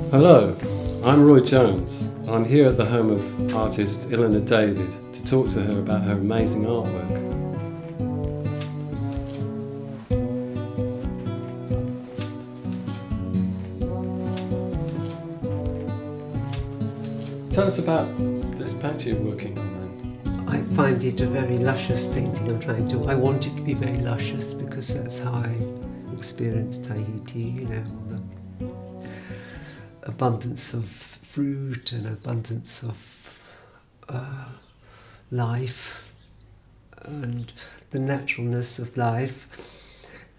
Hello, I'm Roy Jones. I'm here at the home of artist Ilona David to talk to her about her amazing artwork. Tell us about this painting you're working on then. I find it a very luscious painting I want it to be very luscious because that's how I experienced Tahiti, the abundance of fruit and abundance of life and the naturalness of life,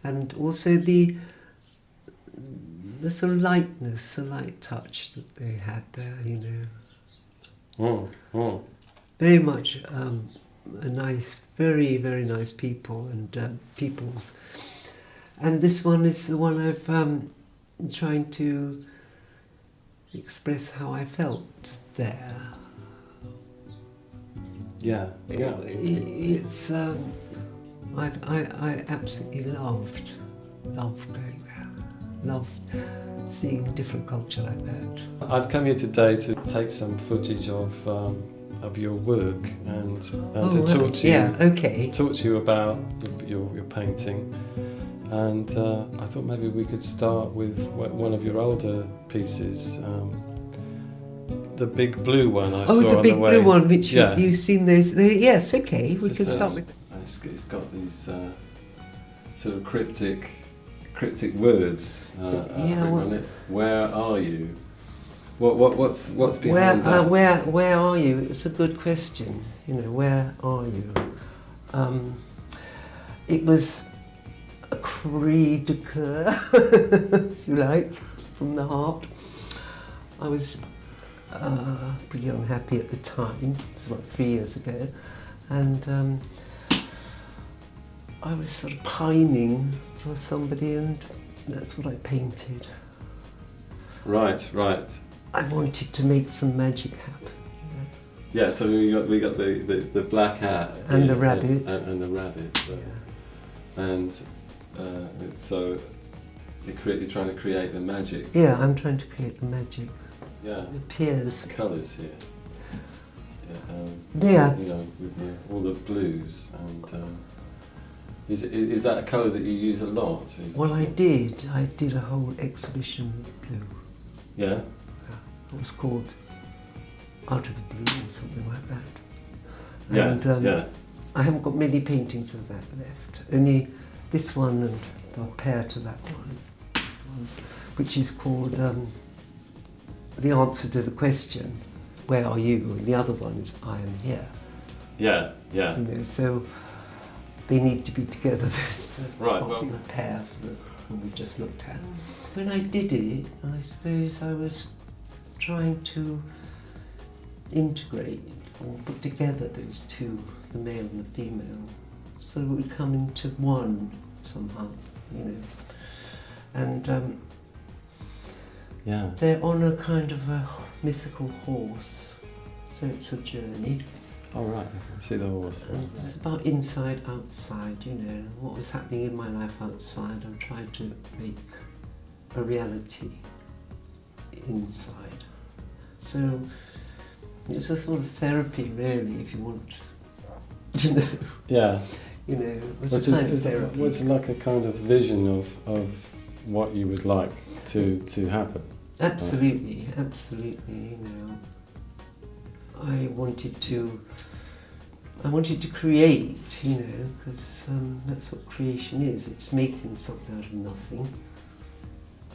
and also the sort of lightness, the light touch that they had there, Very much a nice, very, very nice people and peoples. And this one is the one I've trying to express how I felt there. Yeah. It's I absolutely loved going there. Loved seeing a different culture like that. I've come here today to take some footage of your work and to talk to you. Talk to you about your painting. And I thought maybe we could start with one of your older pieces, the big blue one I saw on the way. Oh, the big blue one, which you've seen those. Yes, okay, we can start with. It's got these sort of cryptic words on it. Where are you? What's behind that? Where are you? It's a good question. Where are you? It was a cri de coeur, if you like, from the heart. I was pretty unhappy at the time. It was about 3 years ago, and I was sort of pining for somebody, and that's what I painted. Right. I wanted to make some magic happen. Yeah, so we got the black hat and the rabbit and the rabbit, and so you're trying to create the magic. Yeah, I'm trying to create the magic. Yeah, it appears. Colours here. With all the blues and. Is that a colour that you use a lot? Well, I did a whole exhibition with blue. Yeah? It was called Out of the Blue or something like that. Yeah, and I haven't got many paintings of that left. Only this one and the pair to that one. This one, which is called The Answer to the Question, Where Are You? And the other one is I Am Here. Yeah. So they need to be together, this the pair that we just looked at. When I did it, I suppose I was trying to integrate or put together those two, the male and the female, so it would come into one somehow, And they're on a kind of a mythical horse, so it's a journey. Oh right, I can see the horse. And it's about inside, outside, what was happening in my life outside. I'm trying to make a reality inside. So it's a sort of therapy, really, if you want to know. Yeah. It's a kind of therapy. It's like a kind of vision of what you would like to happen. Absolutely. I wanted to create, because that's what creation is. It's making something out of nothing.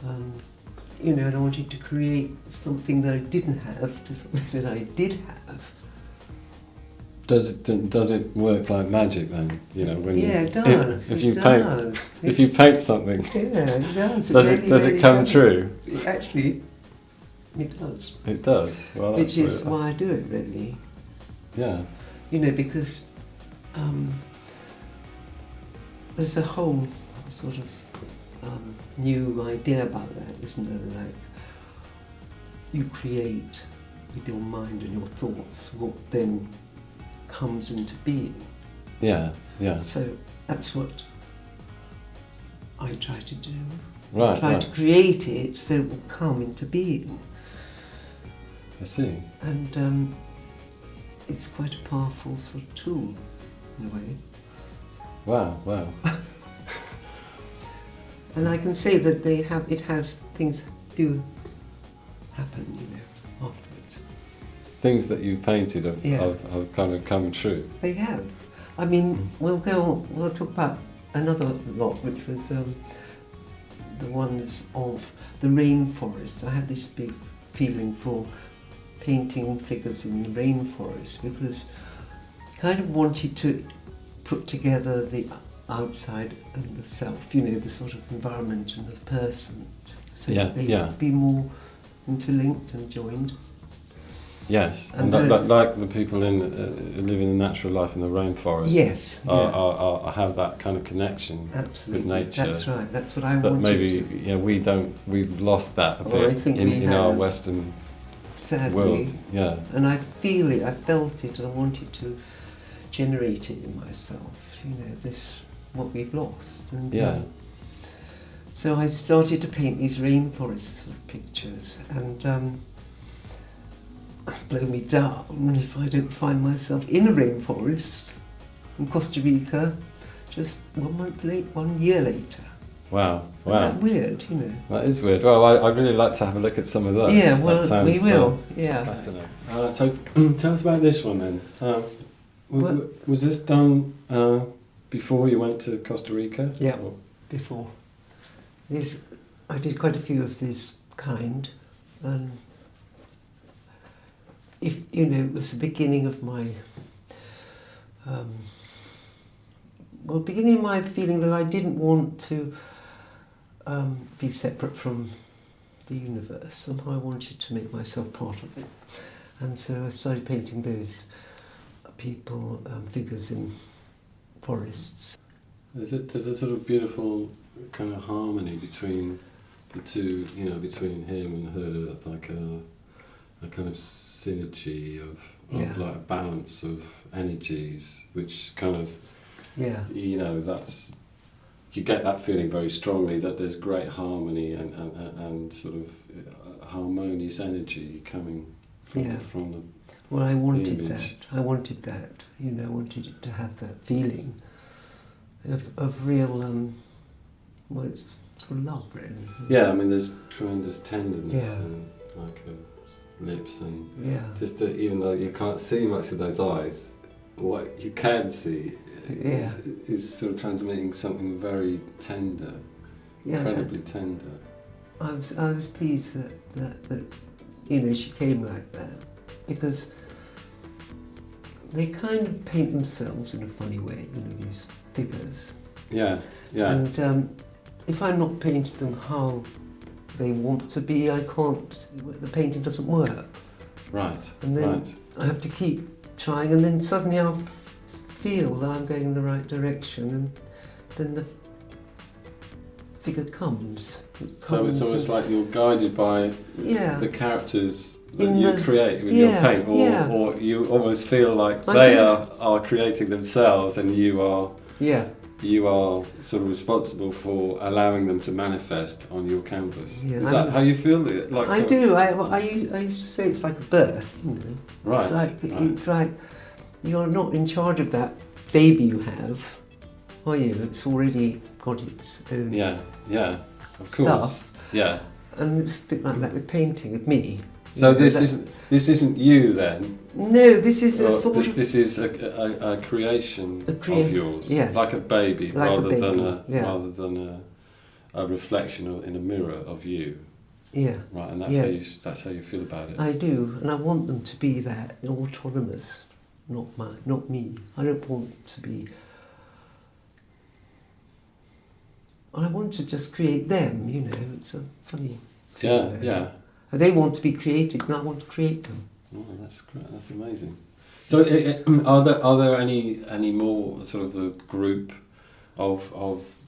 And I wanted to create something that I didn't have to something that I did have. Does it work like magic then? It does. If you paint something, it does. Does it come true? Actually, it does. It does. Well, which is why I do it, really. Yeah. Because there's a whole sort of new idea about that, isn't there? Like, you create with your mind and your thoughts what then comes into being. Yeah. So that's what I try to do trying to create it so it will come into being. I see. And it's quite a powerful sort of tool, in a way. Wow, wow. And I can say that things do happen, afterwards. Things that you've painted have kind of come true. They have. I mean, we'll talk about another lot, which was the ones of the rainforest. I had this big feeling for painting figures in the rainforest because I kind of wanted to put together the outside and the self, the sort of environment and the person, so that they would be more interlinked and joined. Yes, and like the people living a natural life in the rainforest. Yes, have that kind of connection with nature. That's right. That's what I wanted. That maybe we don't. We've lost that a bit I think in our Western world. Yeah, and I feel it. I felt it, and I wanted to generate it in myself. This what we've lost. And so I started to paint these rainforest sort of pictures, and blow me down if I don't find myself in a rainforest in Costa Rica just 1 year later. Wow. Isn't that weird, That is weird. Well, I'd really like to have a look at some of those. Yeah, well, we will. Fascinating. So tell us about this one then. Was this done before you went to Costa Rica? Yeah, before. I did quite a few of this kind. It was the beginning of my, beginning of my feeling that I didn't want to be separate from the universe. Somehow I wanted to make myself part of it. And so I started painting those people, figures in forests. There's a sort of beautiful kind of harmony between the two, between him and her, like a kind of synergy of like a balance of energies, which kind of, that's, you get that feeling very strongly that there's great harmony and sort of harmonious energy coming from the Well, I wanted image. that. I wanted that. I wanted it to have that feeling of real, it's sort of love, really. Yeah, I mean, there's tremendous tenderness and like lips and just that even though you can't see much of those eyes, what you can see is sort of transmitting something very tender, incredibly tender. I was pleased that she came like that, because they kind of paint themselves in a funny way, these figures. Yeah. And if I'm not painting them how they want to be, I can't, the painting doesn't work. Right. And then I have to keep trying, and then suddenly I'll feel that I'm going in the right direction, and then the figure comes. So it's almost like you're guided by the characters that you create with your paint, or you almost feel like they are creating themselves, and you are sort of responsible for allowing them to manifest on your canvas. Yeah, is that how you feel? I do. I used to say it's like a birth. Right. It's like you're not in charge of that baby you have, are you? It's already got its own of stuff. Course. Yeah. And it's a bit like that with painting, with me. So this isn't you then? No, this is a sort of... This is a creation of yours, like a baby, like rather a than a reflection in a mirror of you. Yeah. Right, and that's how you feel about it. I do, and I want them to be that autonomous, not me. I don't want to be... I want to just create them, It's a funny thing. Yeah. They want to be created, and I want to create them. Oh, that's great. That's amazing. So, are there any more sort of the group of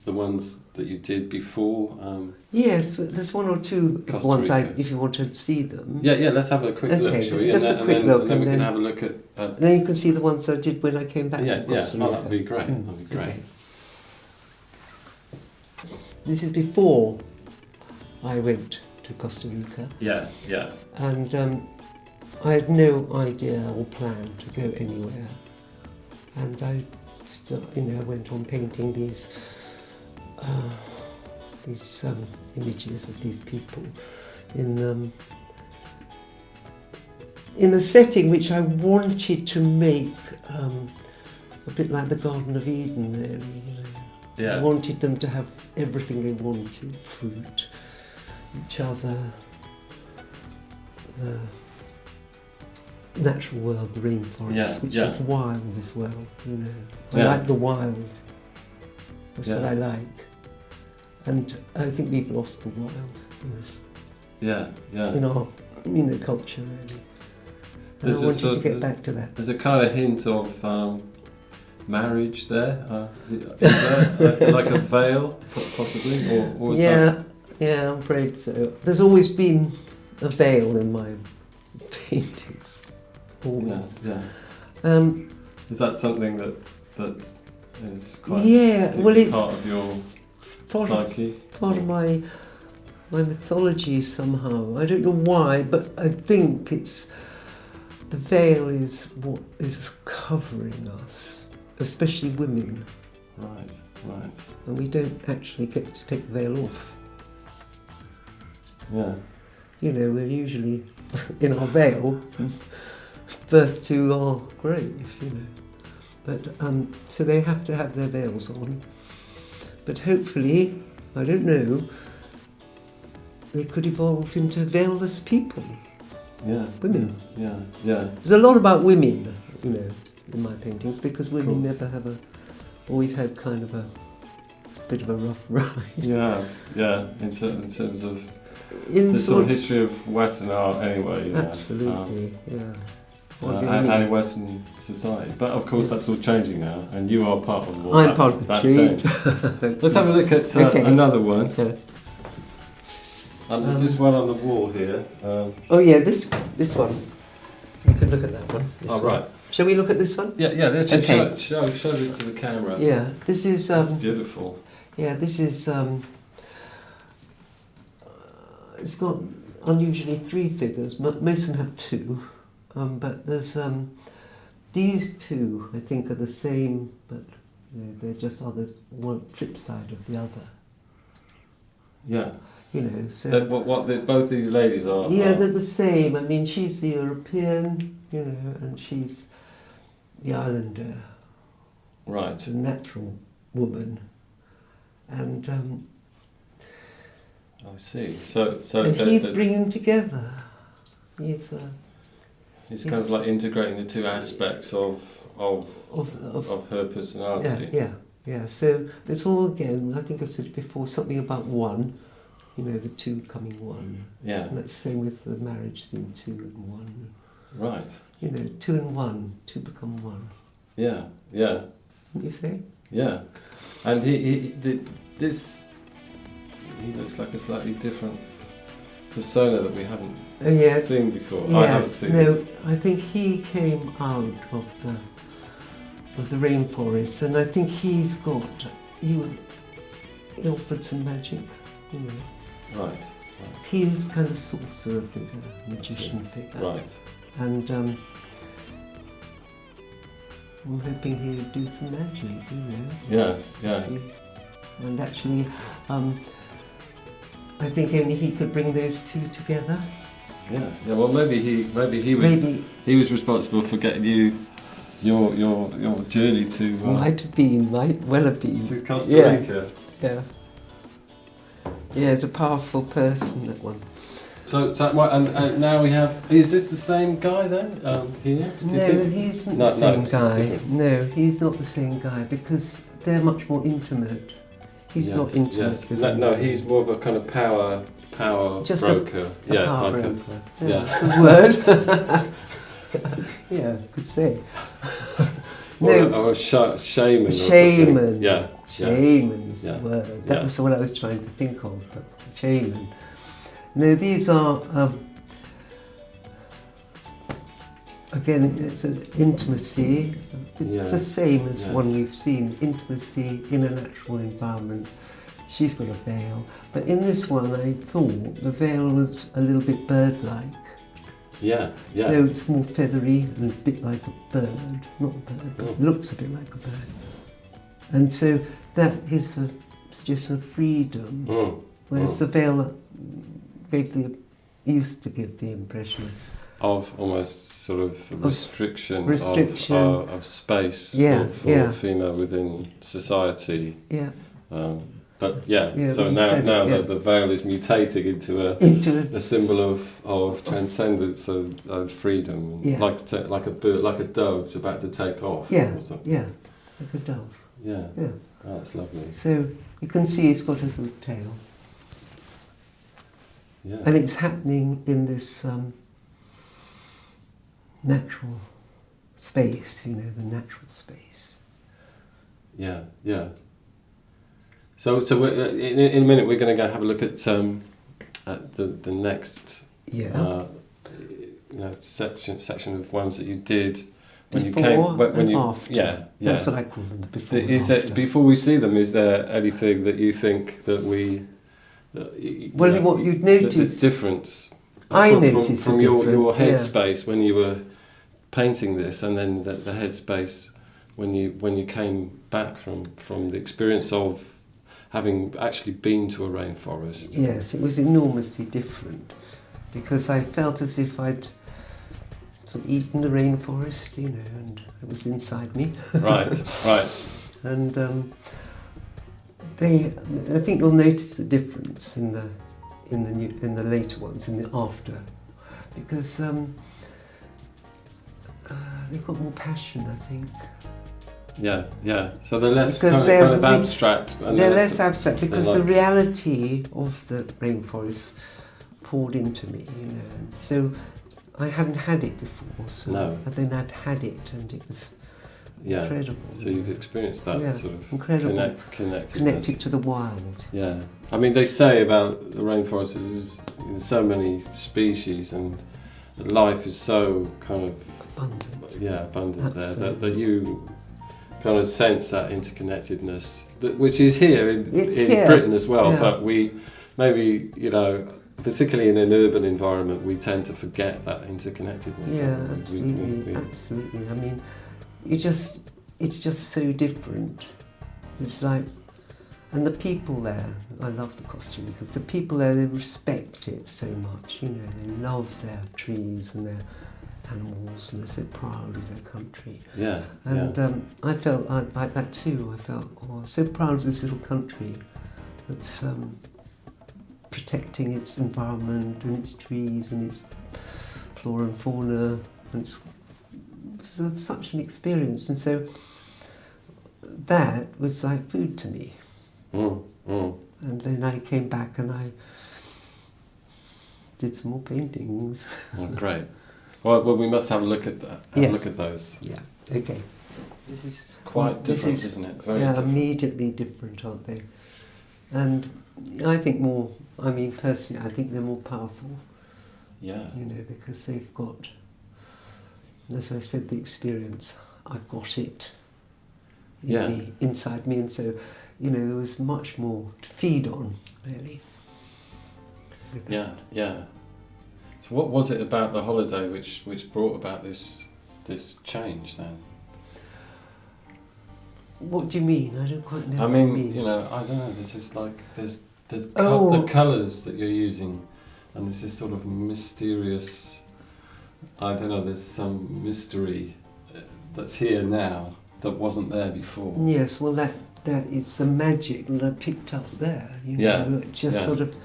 the ones that you did before? Yes, there's one or two ones if you want to see them. Yeah. Let's have a quick look, shall we? Just a quick look, and then we can have a look at. And then you can see the ones I did when I came back. Yeah. Oh, that'd be great. That'd be great. Okay. This is before I went to Costa Rica. Yeah, yeah. And I had no idea or plan to go anywhere. And I went on painting these images of these people in a setting which I wanted to make a bit like the Garden of Eden, really. Yeah. I wanted them to have everything they wanted: fruit, each other, the natural world, the rainforest, which is wild as well. I like the wild. That's what I like. And I think we've lost the wild in our culture, really. And I wanted to get back to that. There's a kind of hint of marriage there. Is there like a veil, possibly, or is that? Yeah, I'm afraid so. There's always been a veil in my paintings. Always. Yeah. Is that something that is quite it's part of your psyche? Part of my mythology somehow. I don't know why, but I think it's the veil is what is covering us, especially women. Right. And we don't actually get to take the veil off. Yeah. We're usually in our veil from birth to our grave, But so they have to have their veils on. But hopefully, I don't know, they could evolve into veilless people. Yeah. Women. Yeah. There's a lot about women, in my paintings, because women never have we've had kind of a bit of a rough ride. Yeah. In terms of the sort of history of Western art, anyway. Absolutely. And in Western society, but of course that's all changing now, and you are part of I'm part of the change. Let's have a look at another one. Okay. And there's this one on the wall here. This one. You can look at that one. Right. Shall we look at this one? Yeah. Let's just show this to the camera. Yeah, this is. It's beautiful. Yeah, this is. It's got unusually 3 figures, but most of them have 2. But there's these 2, I think, are the same, but they're just one flip side of the other. Yeah. So both these ladies are. Yeah, they're the same. I mean, she's the European, and she's the islander. Right. The natural woman, and. I see. So and he's bringing together. He's kind of like integrating the 2 aspects of her personality. Yeah. So it's all, again, I think I said before, something about one, the 2 becoming one. Yeah. And that's the same with the marriage theme, 2 and 1. Right. 2 and 1, 2 become 1. Yeah. You say? Yeah. And he looks like a slightly different persona that we haven't seen before. Yes. I haven't seen. I think he came out of the rainforest, and I think he offered some magic, Right. He's kind of sorcerer figure, magician figure. Right. And I'm hoping he'll do some magic, Yeah. See? And actually, I think only he could bring those 2 together. Yeah. Well, maybe he was responsible for getting you your journey to. Might well have been to Costa Rica. Yeah. Yeah, it's a powerful person, that one. So and now we have. Is this the same guy then? Here? No, he's not the same guy. No, he's not the same guy, because they're much more intimate. He's not intimate with them. No, he's more of a kind of power just broker. A power broker. Yeah. Good word. Yeah, could say. Or a shaman. Shaman. Yeah. Shaman's the word. That was what I was trying to think of. But shaman. No, these are. Again, it's an intimacy. It's the same as one we've seen. Intimacy in a natural environment. she's got a veil. But in this one, I thought the veil was a little bit bird-like. Yeah, yeah. So it's more feathery and a bit like a bird. Not a bird, but it looks a bit like a bird. And so that is a suggestion of freedom. Whereas the veil used to give the impression of almost sort of restriction of space for female within society. Yeah. But so now that the veil is mutating into a symbol of transcendence and freedom, like a bird, like a dove about to take off. Yeah, or something. yeah, like a dove. Yeah, yeah. Oh, that's lovely. So you can see it's got a sort of tail. Yeah. And it's happening in this natural space, the natural space. Yeah, yeah. So in a minute we're going to go have a look at the next section of ones that you did when before you came when you after. Yeah. That's what I call them, the before and after. There, before we see them, is there anything that you think that what you'd notice the difference? I noticed from your headspace when you were painting this, and then the headspace when you came back from the experience of having actually been to a rainforest. Yes, it was enormously different because I felt as if I'd sort of eaten the rainforest, and it was inside me. Right. And I think you'll notice the difference in the later ones, in the after, because they've got more passion, I think. Yeah. So they're less kind of abstract. They're less abstract because the reality of the rainforest poured into me, and so I hadn't had it before. So and then I'd had it, and it was incredible. So you've experienced that sort of incredible connected to the wild. Yeah. I mean, they say about the rainforest is there's so many species and life is so kind of abundant. Yeah, abundant there that you kind of sense that interconnectedness, which is here in Britain as well. Yeah. But we maybe particularly in an urban environment, we tend to forget that interconnectedness. Yeah, absolutely. I mean, it's just so different. It's like, and the people there, I love the Costa Rica because the people there, they respect it so much. They love their trees and their animals, and they're so proud of their country. Yeah. And I felt like that too. I felt so proud of this little country that's protecting its environment and its trees and its flora and fauna. And it's such an experience, and so that was like food to me. And then I came back and I did some more paintings. Oh, great. Well, we must have a look at that. Look at those. Yeah. Okay. This is quite different, isn't it? Very different. Immediately different, aren't they? And I think more. I mean, personally, I think they're more powerful. Yeah. Because they've got, as I said, the experience. I've got it. Inside me, and so there was much more to feed on, really. Yeah. So what was it about the holiday which brought about this change then? What do you mean? I don't quite know. I mean, I don't know. There's just like the colours that you're using, and there's this sort of mysterious. I don't know. There's some mystery that's here now that wasn't there before. Yes. Well, that it's the magic that I picked up there. It just sort of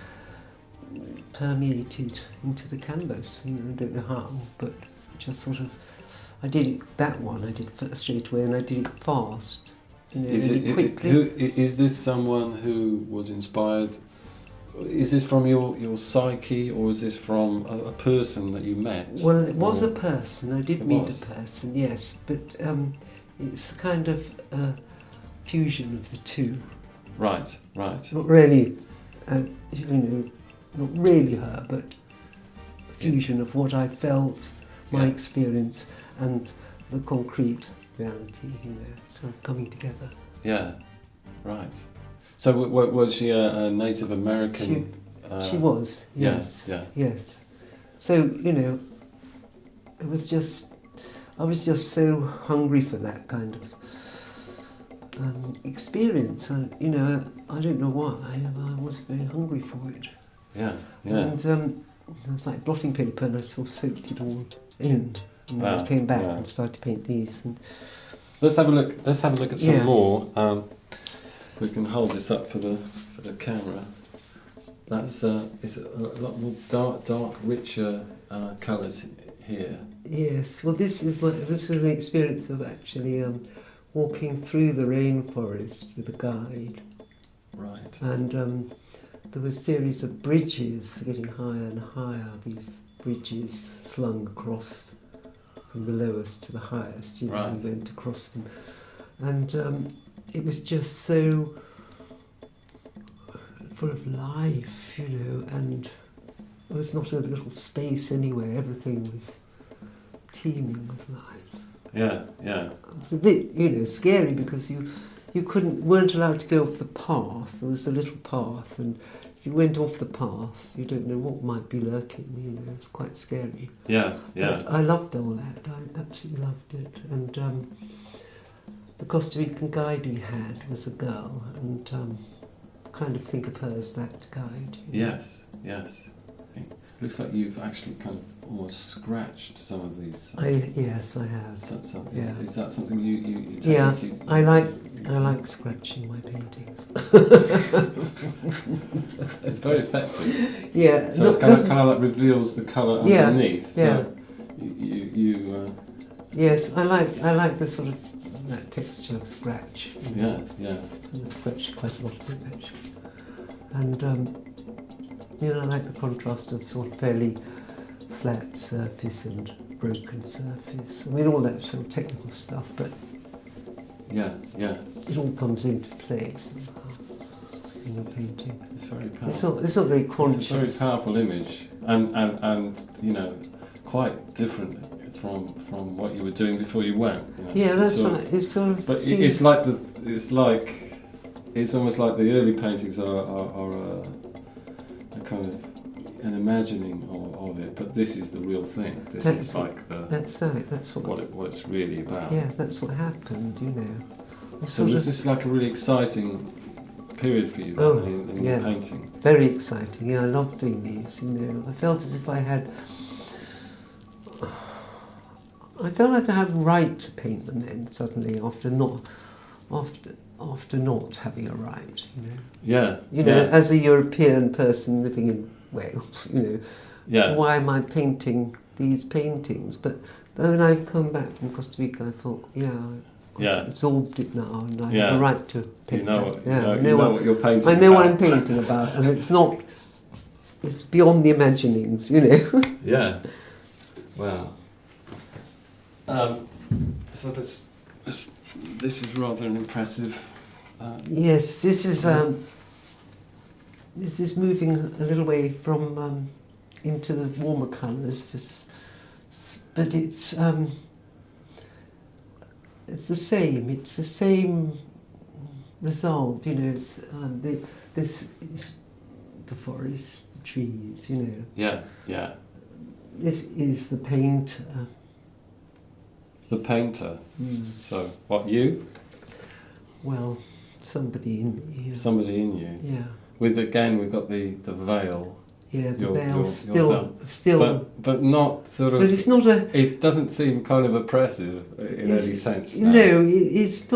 permeated into the canvas. I don't know how, but just sort of. I did it. That one I did straight away, and I did it fast. Quickly. Is this someone who was inspired? Is this from your psyche, or is this from a person that you met? Well, it was a person. I did meet a person, yes, but it's kind of a fusion of the two. Right. Not really, not really her, but a fusion of what I felt, my experience, and the concrete reality, sort of coming together. Yeah, right. So was she a Native American? She was, yes. Yeah. Yes. So, I was just so hungry for that kind of experience. And, I don't know why, I was very hungry for it. Yeah. And it was like blotting paper, and I sort of soaked it all in. And then I came back and started to paint these. And let's have a look at some more. We can hold this up for the camera. That's it's a lot more dark, richer colours here. Yes, well, this was the experience of actually walking through the rainforest with a guide. Right. And there were a series of bridges getting higher and higher. These bridges slung across from the lowest to the highest. Right. We went across them, and it was just so full of life, and there was not a little space anywhere. Everything was teeming with life. Yeah. It was a bit, scary because you weren't allowed to go off the path. There was a little path, and if you went off the path, you don't know what might be lurking. It was quite scary. Yeah. But I loved all that. I absolutely loved it. And the Costa Rican guide we had was a girl, and kind of think of her as that guide. Yes. It looks like you've actually kind of almost scratched some of these. Yes, I have. Is that something you take? Yeah, I like scratching my paintings. It's very effective. Yeah. So it's kind of like reveals the colour underneath. Yeah. So you. Yes, I like the sort of that texture of scratch. Yeah. I scratched quite a lot of it actually, and I like the contrast of sort of fairly flat surface and broken surface. I mean, all that sort of technical stuff, but yeah, it all comes into play somehow in your painting. It's very powerful. It's not very conscious. It's a very powerful image, and quite different from what you were doing before you went. Yeah, that's right. It's sort of. But it's almost like the early paintings are a kind of an imagining of it, but this is the real thing. That's right. That's what it's really about. Yeah, that's what happened. So this is like a really exciting period for you in your painting. Very exciting. Yeah, I love doing these. I felt as if I had a right to paint them then suddenly after not having a right. Yeah. As a European person living in Wales, why am I painting these paintings? But then when I come back from Costa Rica, I thought, I've absorbed it now, and I have a right to paint what you're painting. I know what I'm painting about, and it's beyond the imaginings, Yeah. Wow. So this is rather an impressive. Yes, this is moving a little way from into the warmer colours, but it's the same. It's the same result. It's, this is the forest, the trees. Yeah. This is the painter. The painter. So what, you? Well, somebody in me. Yeah. Somebody in you. Yeah. We've got the veil. Yeah, the veil still. But not sort of. But it's not a. It doesn't seem kind of oppressive in any sense. No, it's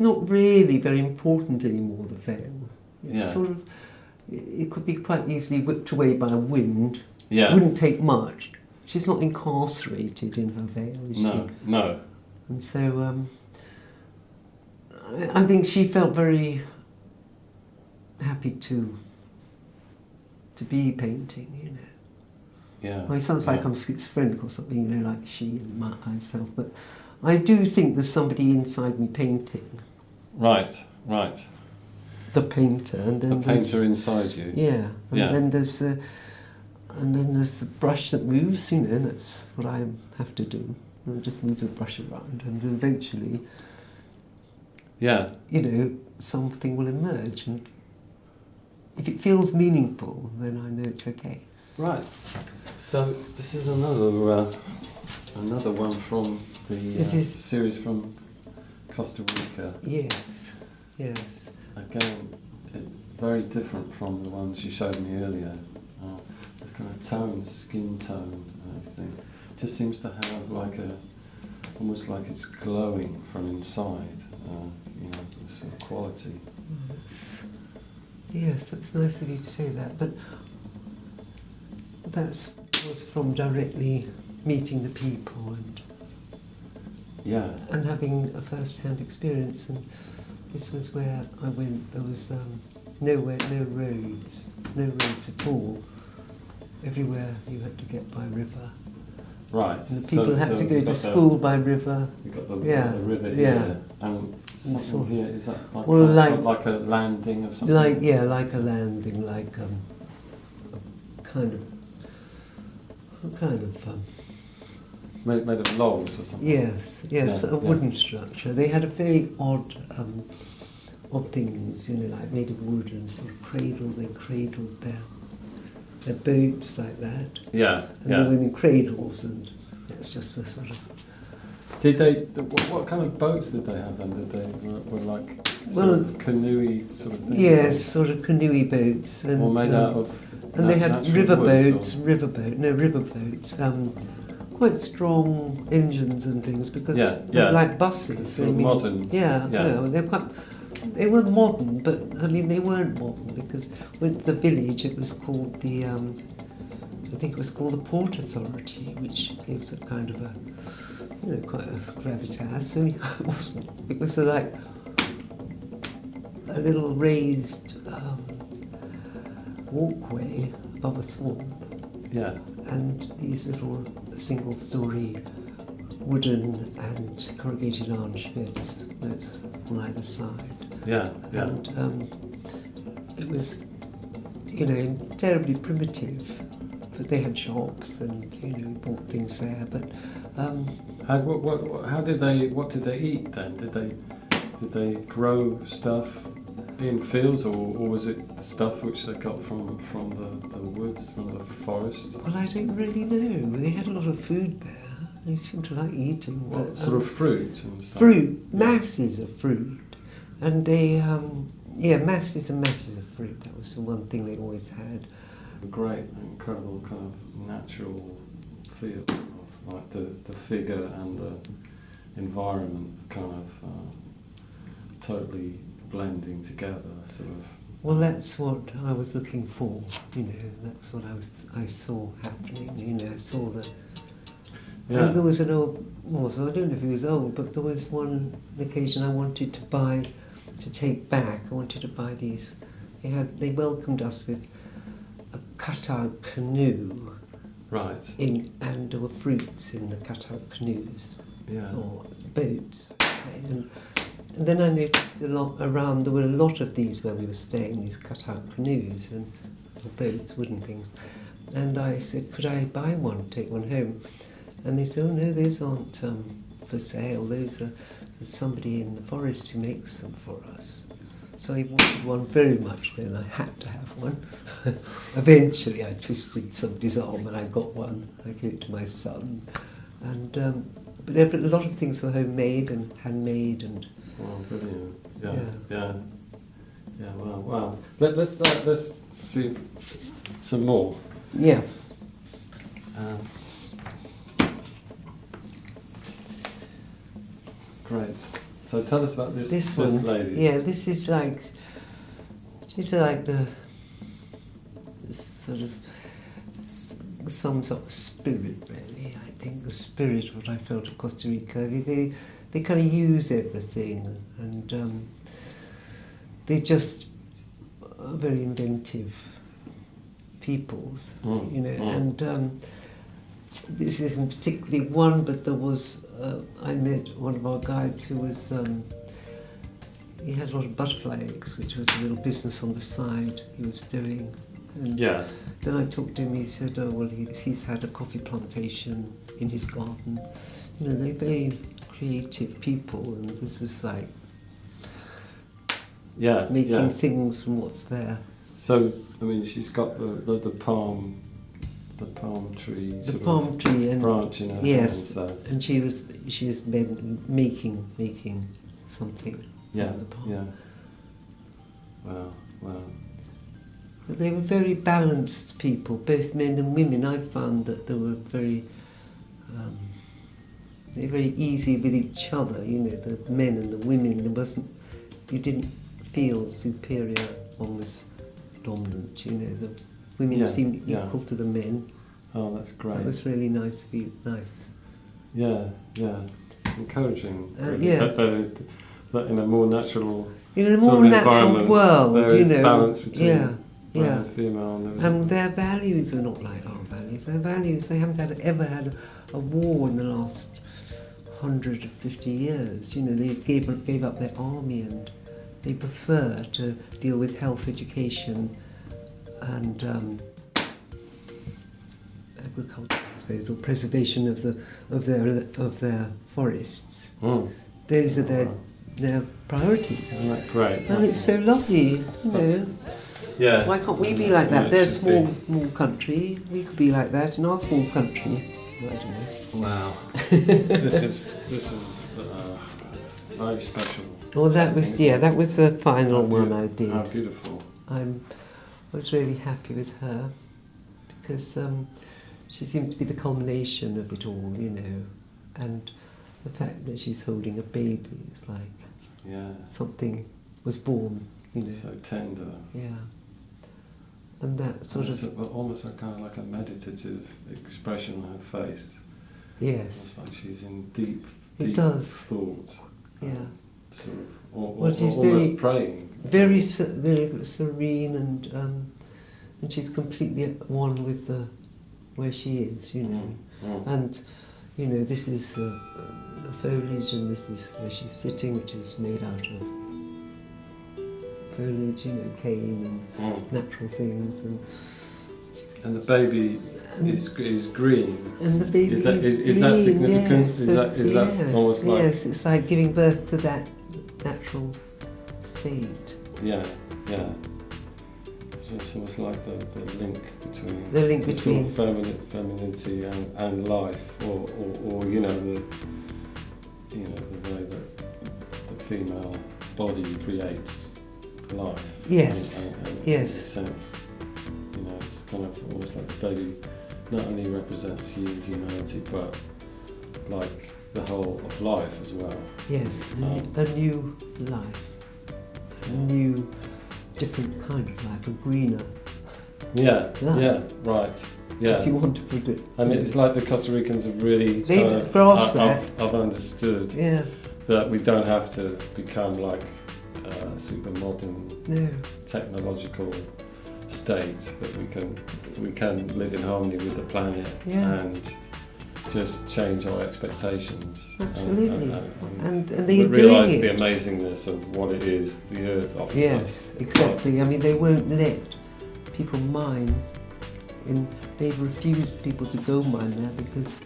not really very important anymore. The veil. It's sort of. It could be quite easily whipped away by a wind. Yeah. It wouldn't take much. She's not incarcerated in her veil, is she? No. And so I think she felt very happy to be painting, Yeah. Well, it sounds like I'm schizophrenic or something, like she and myself, but I do think there's somebody inside me painting. Right. The painter, and then the painter inside you. Yeah, then there's the brush that moves, that's what I have to do. I just move the brush around, and eventually, something will emerge, and if it feels meaningful, then I know it's okay. Right. So this is another one from the series from Costa Rica. Yes. Again, very different from the ones you showed me earlier. The kind of tone, skin tone, and everything. Just seems to have almost like it's glowing from inside. This sort of quality. Yes, it's nice of you to say that, but that was from directly meeting the people and having a first-hand experience. And this was where I went. There was no roads at all. Everywhere you had to get by river. Right. And the people had to go to school by river. You've got the river here. And something here, is that like a landing of something? Like a landing, like a kind of made of logs or something. Yes, a wooden structure. They had a very odd things, like made of wood and sort of cradles. They cradled their boats like that. Yeah. And they were in cradles, and it's just a sort of. Did they? What kind of boats did they have then? Did they were like canoe-y sort of things? Yes, sort of canoe boats, and made out of. And they had riverboats, quite strong engines and things because they're like buses. Sort of modern. They were modern, but I mean they weren't modern because went to the village. It was called I think it was called the Port Authority, which gives a kind of quite a gravitas. Only it wasn't. It was like a little raised walkway above a swamp. Yeah. And these little single-storey wooden and corrugated iron sheds that's on either side. Yeah. And it was, terribly primitive, but they had shops and we bought things there. But what did they eat then? Did they grow stuff in fields, or was it stuff which they got from the woods, from the forest? Well, I don't really know. They had a lot of food there. They seemed to like eating. What sort of fruit and stuff? Masses of fruit. And they, masses and masses of fruit. That was the one thing they always had. A great, incredible kind of natural feel of like the figure and the environment kind of totally blending together, sort of. Well, that's what I was looking for. That's what I saw happening. I saw that. Yeah. And there was an old. Well, so I don't know if he was old, but there was one occasion I wanted to take back. I wanted to buy these. They welcomed us with a cut-out canoe. Right. And there were fruits in the cut-out canoes. Yeah. Or boats, I would say. And then I noticed around, there were a lot of these where we were staying, these cut-out canoes and boats, wooden things. And I said, could I buy one, take one home? And they said, oh no, those aren't for sale. There's somebody in the forest who makes them for us. So I wanted one very much then. I had to have one. Eventually I twisted somebody's arm and I got one. I gave it to my son. And but a lot of things were homemade and handmade and. Wow, brilliant! Yeah. Wow. Let's see some more. Yeah. Great. So tell us about this lady. Yeah, she's like the sort of some sort of spirit, really. I think the spirit of what I felt at Costa Rica. They kind of use everything, and they just are very inventive peoples, and this isn't particularly one, but there was, I met one of our guides who was, he had a lot of butterfly eggs, which was a little business on the side he was doing. And then I talked to him, he said, oh, well, he's had a coffee plantation in his garden. They're very creative people, and this is like making things from what's there. So, I mean, she's got the palm tree, the palm tree and branch in her yes, hand, so. and she was making something. Yeah, from the palm. yeah. Wow. But they were very balanced people, both men and women. I found that they were very easy with each other. You know, the men and the women. You didn't feel superior, almost dominant. You know, the women seemed equal to the men. Oh, that's great. That was really nice. Nice. Yeah. Encouraging. Really. Yeah. That in a more natural. In a more natural world, there is balance between male and female. And their values are not like our values. Their values, they haven't ever had a war in the last 150 years. You know, they gave up their army and they prefer to deal with health, education, and agriculture, I suppose, or preservation of their forests. Those are their priorities. Great. And it's so lovely, you know. Yeah. Why can't we be like that? They're a small country. We could be like that in our small country. I don't know. Wow. This is very special. Well, that was the final one I did. How beautiful. I was really happy with her because she seemed to be the culmination of it all, you know, and the fact that she's holding a baby is like something was born, you know. So tender. Yeah. And that sort of almost kind of like a meditative expression on her face. Yes. It's like she's in deep thought. Yeah. Sort of, she's almost very, praying. Very serene and she's completely at one with where she is, you know. And you know, this is the foliage, and this is where she's sitting, which is made out of foliage, you know, cane and natural things, and the baby is green. And the baby is green. Is that significant? Yes, is that almost like? Yes, it's like giving birth to that natural state. Yeah. It's almost like the link between sort of femininity and life, or you know the way that the female body creates life. Yes. And yes. In a sense, you know, it's kind of almost like the baby not only represents humanity, but like the whole of life as well. Yes, a new life, a new, different kind of life, a greener life. Yeah, right. Yeah. If you want to put it. And it's like the Costa Ricans have really I've understood that we don't have to become like a super modern technological state, that we can live in harmony with the planet and just change our expectations. Absolutely. And they realise the amazingness of what it is the earth offers us. Yes, exactly. I mean, they won't let people mine. They've refused people to go mine there because,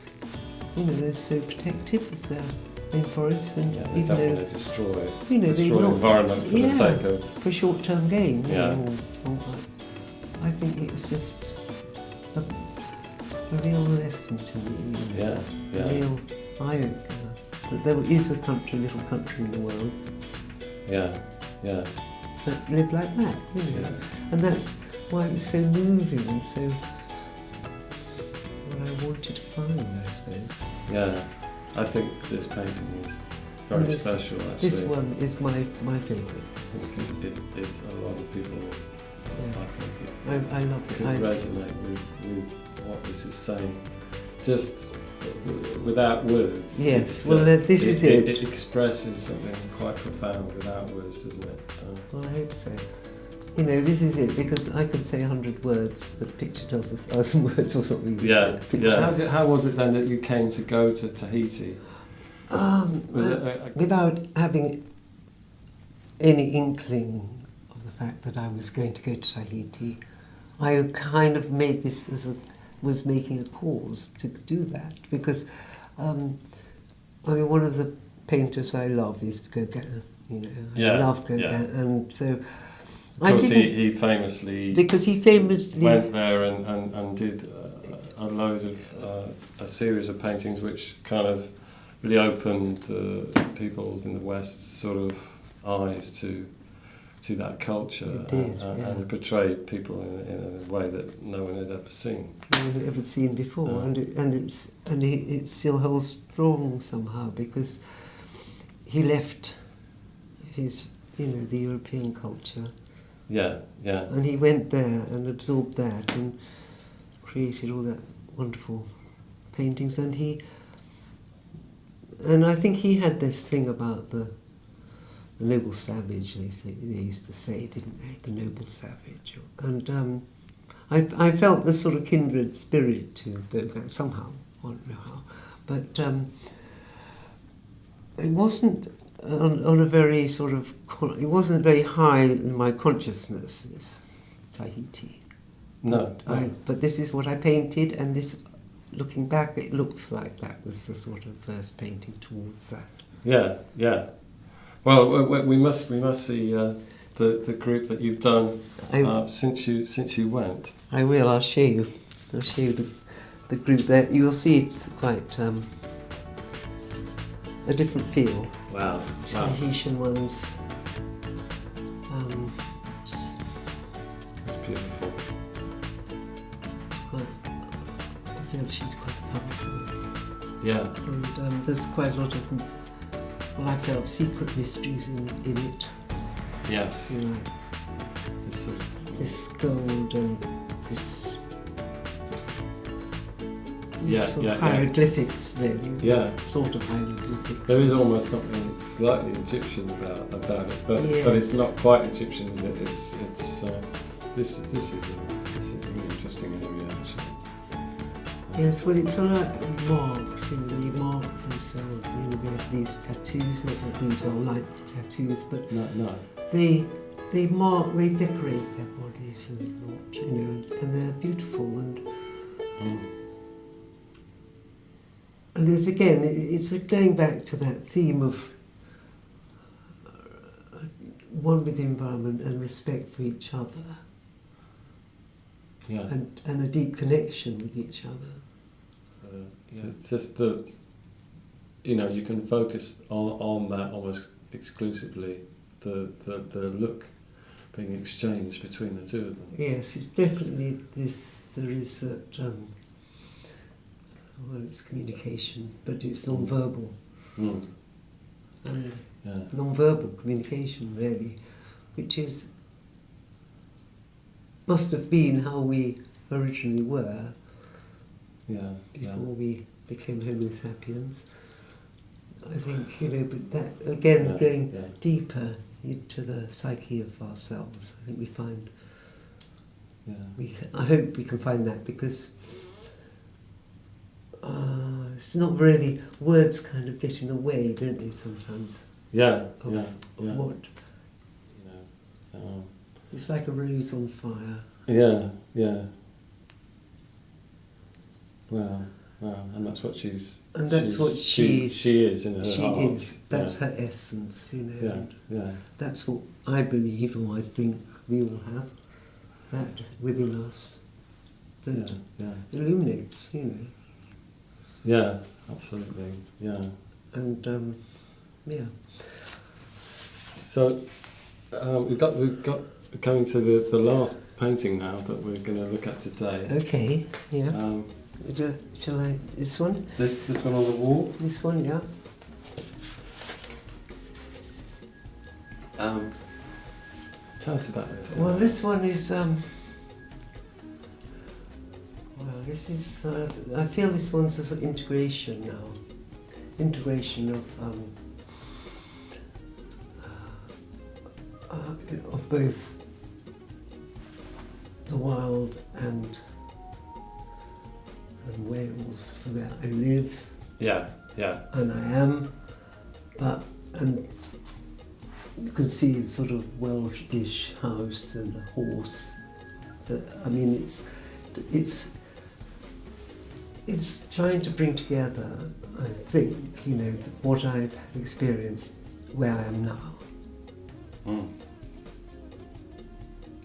you know, they're so protective of their rainforests, and they don't want to destroy the environment for the sake of for short-term gain. Yeah. You know, I think it's just a real lesson to me. You know, a real eye-opener that there is a little country in the world. That live like that, you know, and that's why it was so moving and so what I wanted to find, I suppose. Yeah, I think this painting is very special, actually. This one is my favourite. I think it a lot of people, I love it. Could resonate with what this is saying, just without words. Yes, this is it. It expresses something quite profound without words, doesn't it? Well, I hope so. You know, this is it, because I could say 100 words, but the picture tells us 1,000 words or something. Yeah. How was it then that you came to go to Tahiti? Without having any inkling of the fact that I was going to go to Tahiti, I kind of made this was making a cause to do that, because I mean, one of the painters I love is Gauguin. You know, I love Gauguin, and so Of course, he famously went there and did a load of a series of paintings which kind of really opened people's in the West sort of eyes to that culture. It did, and it portrayed people in a way that no one had ever seen. No one had ever seen before, and it still holds strong somehow because he left his the European culture. Yeah. And he went there and absorbed that and created all that wonderful paintings. And I think he had this thing about the noble savage. They used to say, didn't they? The noble savage. And I felt this sort of kindred spirit to Gauguin somehow. I don't know how, but it wasn't. On a very sort of, it wasn't very high in my consciousness, this Tahiti. No. But this is what I painted, and this, looking back, it looks like that was the sort of first painting towards that. Yeah. Well, we must see the group that you've done since you went. I will. I'll show you. I'll show you the group there. You will see it's quite a different feel. Wow. Tahitian ones. That's beautiful. I feel she's quite powerful. Yeah. And there's quite a lot of, well, I felt secret mysteries in it. Yes. You know, this gold and this sort of hieroglyphics, really. Yeah. Sort of hieroglyphics. There is almost something slightly Egyptian about it, but it's not quite Egyptian, is it? It's this is a really interesting area, actually. Yes, well, it's all like marks. They mark themselves. They have these tattoos. Not that these are like tattoos, but no. They mark. They decorate their bodies and not, and they're beautiful and. And there's again, it's going back to that theme of one with the environment and respect for each other. Yeah. And a deep connection with each other. It's just that, you can focus on that almost exclusively, the look being exchanged between the two of them. Yes, it's definitely this, there is that, well, it's communication, but it's non-verbal. And non-verbal communication, really, which must have been how we originally were before we became Homo sapiens. I think, but that, again, going deeper into the psyche of ourselves, I think we find, I hope we can find that, because it's not really, words kind of get in the way, don't they, sometimes? Of what? It's like a rose on fire. Yeah. Wow, and that's what she's. And that's what she is in her heart. She is. That's her essence, Yeah. That's what I believe, or I think we all have, that within us, that illuminates, Yeah, absolutely. Yeah. And So we've got going to the last painting now that we're going to look at today. Okay. Yeah. Shall I? This one? This one on the wall. This one, yeah. Tell us about this. Well, this one is. This is. I feel this one's a sort of integration now. Integration of both the wild and Wales, where I live. Yeah. And I am, and you can see the sort of Welshish house and the horse. I mean, it's trying to bring together, I think, what I've experienced where I am now.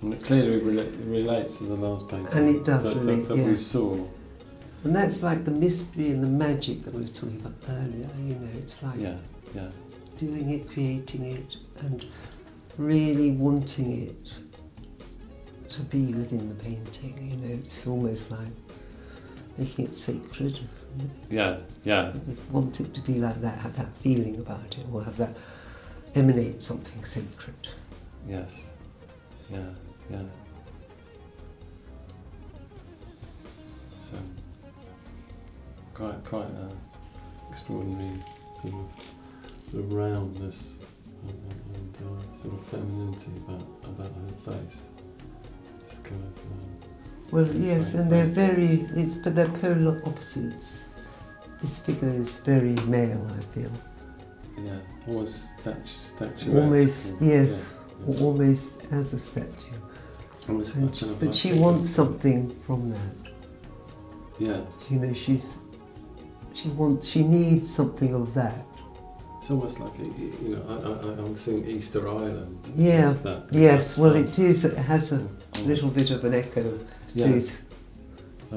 And it clearly relates to the last painting. And it does relate, that we saw. And that's like the mystery and the magic that we were talking about earlier, you know, it's like doing it, creating it, and really wanting it to be within the painting, you know, it's almost like making it sacred. Yeah, yeah. You want it to be like that, have that feeling about it, or have that emanate something sacred. Yes, yeah, yeah. So, quite extraordinary sort of roundness and sort of femininity about her face. It's kind of. Well, yes, and they're but they're polar opposites. This figure is very male, I feel. Yeah, almost statuesque. Almost, yes, yeah. Almost as a statue. Almost but she wants something from that. Yeah. You know, she needs something of that. It's almost like, you know, I'm seeing Easter Island. Yeah, yes, well it is, it has a almost. Little bit of an echo to these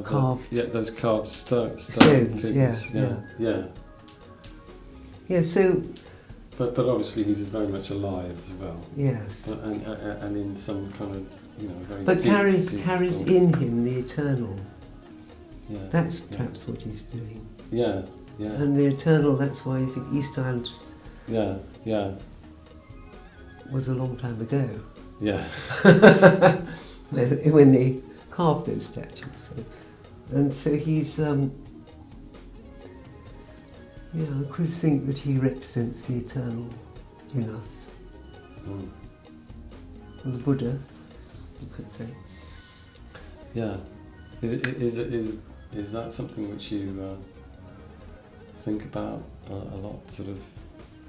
carved... those carved stones, yeah. Yeah, so... But obviously he's very much alive as well. Yes. And in some kind of, you know, very but deep, carries in him the eternal. Yeah. That's perhaps what he's doing. Yeah, yeah. And the eternal, that's why you think East Island was a long time ago. Yeah. When they carved those statues. So. And so he's, I could think that he represents the eternal in us. Mm. The Buddha, you could say. Yeah. Is that something which you think about a lot, sort of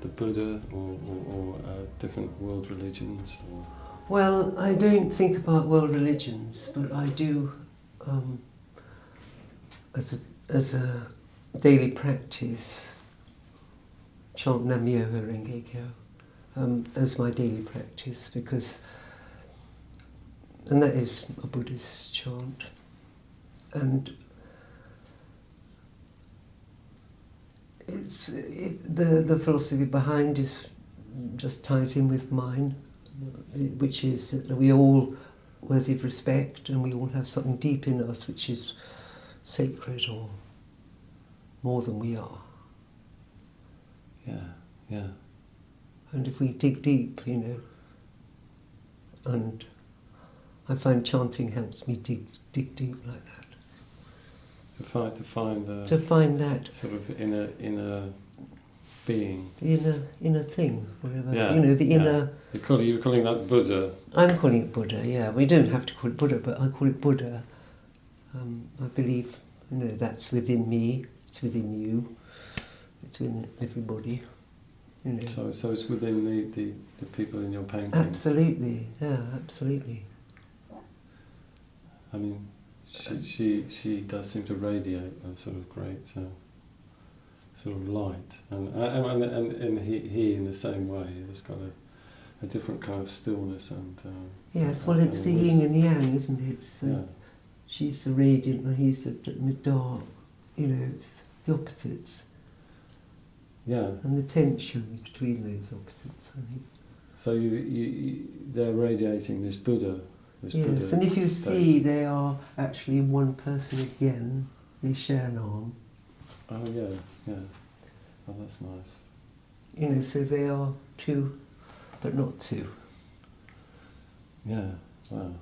the Buddha or different world religions? Or? Well, I don't think about world religions, but I do, as a daily practice, chant Nam-myoho Renge-kyo as my daily practice, and that is a Buddhist chant, and the philosophy behind just ties in with mine, which is that we're all worthy of respect and we all have something deep in us which is sacred or more than we are. Yeah, yeah. And if we dig deep, you know, and I find chanting helps me dig deep like that. To find that sort of inner being, inner thing, whatever. Yeah, you know, the inner. You're calling that Buddha. I'm calling it Buddha. Yeah, we don't have to call it Buddha, but I call it Buddha. I believe, you know, that's within me. It's within you. It's within everybody. You know. So it's within the people in your painting. Absolutely. Yeah, absolutely. I mean, she does seem to radiate a sort of great sort of light, and he in the same way has got a different kind of stillness and yes, well, it's the yin and yang, isn't it? She's the radiant and he's the dark. You know, it's the opposites. Yeah. And the tension between those opposites, I think. So they're radiating this Buddha. Yes, Buddha and if you see, they are actually one person again. They share an arm. Oh yeah. Oh, that's nice. You know, so they are two, but not two. Yeah. Wow.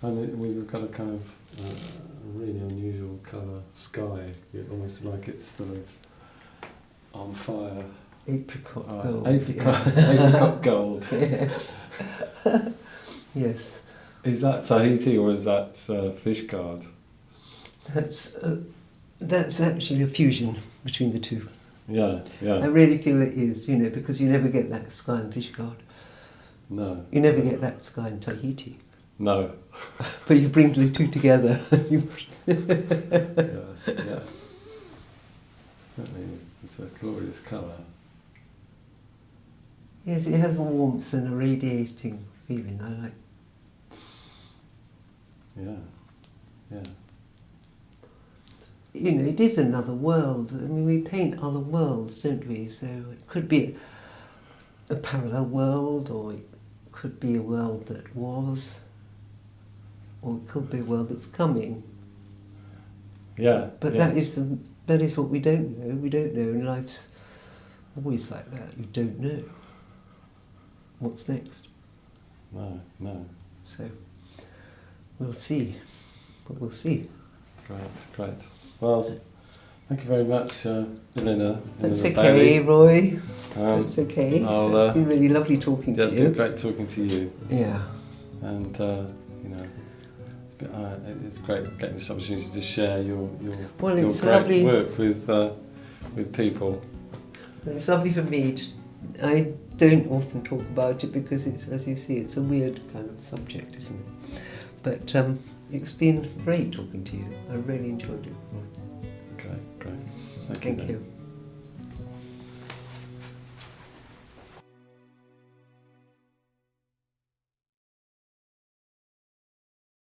And we've got a kind of really unusual colour sky. Almost like it's sort of on fire. Apricot gold. Apricot gold. Yes. Yes. Is that Tahiti or is that fish guard? That's actually a fusion between the two. Yeah. I really feel it is, you know, because you never get that sky in fish guard. No. You never get that sky in Tahiti. No. But you bring the two together. Yeah. Certainly, it's a glorious colour. Yes, it has a warmth and a radiating feeling. I like. Yeah. You know, it is another world. I mean, we paint other worlds, don't we? So it could be a parallel world, or it could be a world that was, or it could be a world that's coming. Yeah. But that is what we don't know. We don't know, and life's always like that. You don't know what's next. No. So we'll see. But we'll see. Great. Well, thank you very much, Ilona. That's okay, Roy. That's okay. It's been really lovely talking to you. It's been great talking to you. Yeah. And it's great getting this opportunity to share your great work with people. It's lovely for me. I don't often talk about it because it's, as you see, it's a weird kind of subject, isn't it? But it's been great talking to you. I really enjoyed it. Great. Thank you.